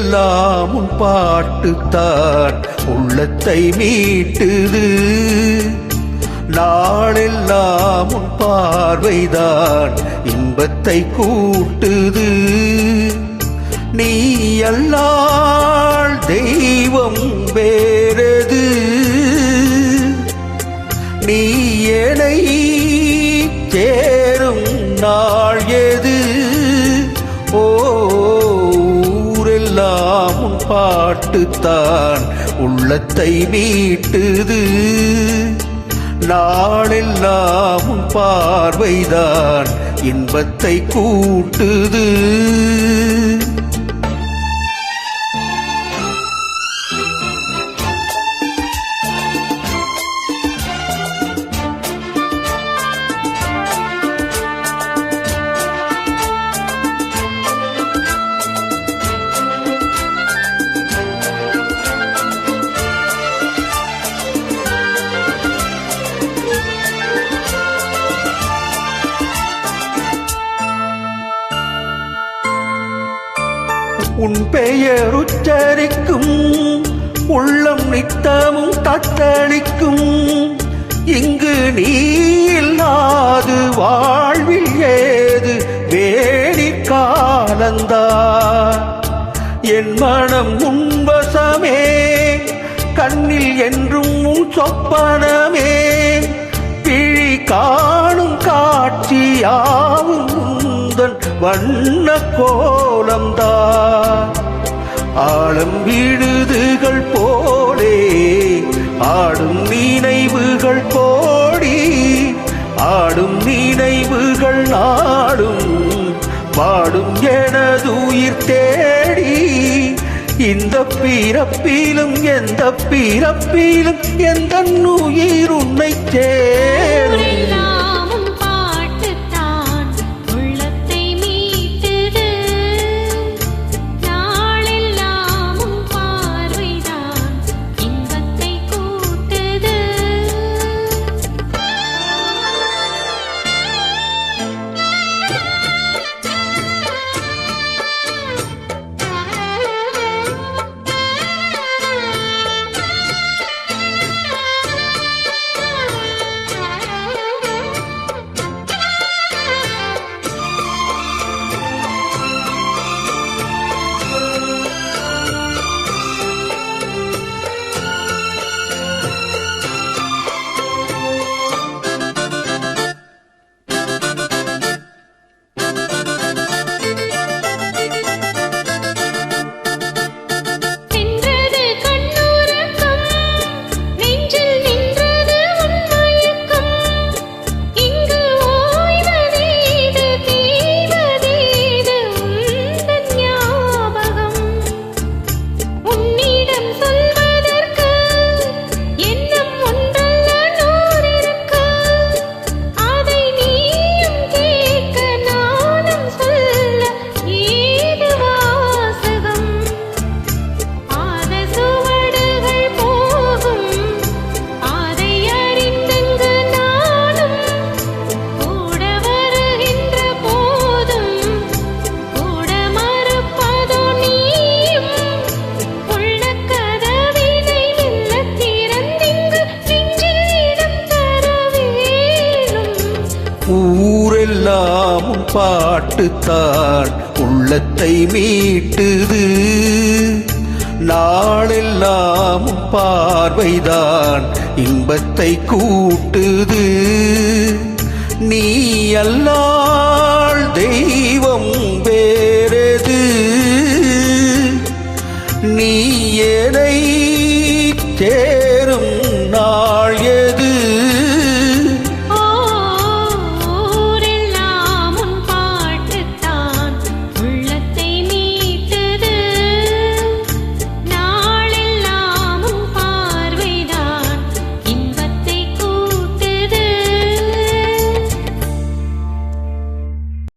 ஊரெல்லாம் உன் பாட்டுத்தான் உள்ளத்தை மீட்டுது. நாளெல்லாம் உன் பார்வைதான் இன்பத்தை கூட்டுது. நீ அல்லால் தெய்வம் வேறது, நீ என்னை சேரும் நாள் எது? ஊரெல்லாம் உன் பாட்டுத்தான் உள்ளத்தை மீட்டுது. நாளெல்லாம் உன் பார்வைதான் இன்பத்தை கூட்டுது. உன் பெயர் உச்சரிக்கும் உள்ளம் நித்தமும் தத்தளிக்கும். இங்கு நீ இல்லாது வாழ்வில் ஏது வேணிற் காலந்தா? என் மனம் உன்வசமே, கண்ணில் என்றும் உன் சொப்பனமே. பிழி காணும் காட்சியாவும் உந்தன் வண்ண கோலம்தான். ஆழம் விடுதுகள் போலே ஆடும் நினைவுகள் கோடி, ஆடும் நினைவுகள் நாடும் பாடும் எனதுயிர் தேடி. இந்த பிறப்பிலும் எந்த பிறப்பிலும் எந்த உயிர் உன்னை சேரும். ஊரெல்லாம் உன் பாட்டுத்தான் உள்ளத்தை மீட்டுது. நாளெல்லாம் உன் பார்வைதான் இன்பத்தை கூட்டுது. நீ அல்லால் தெய்வம் வேறது, நீ என்னை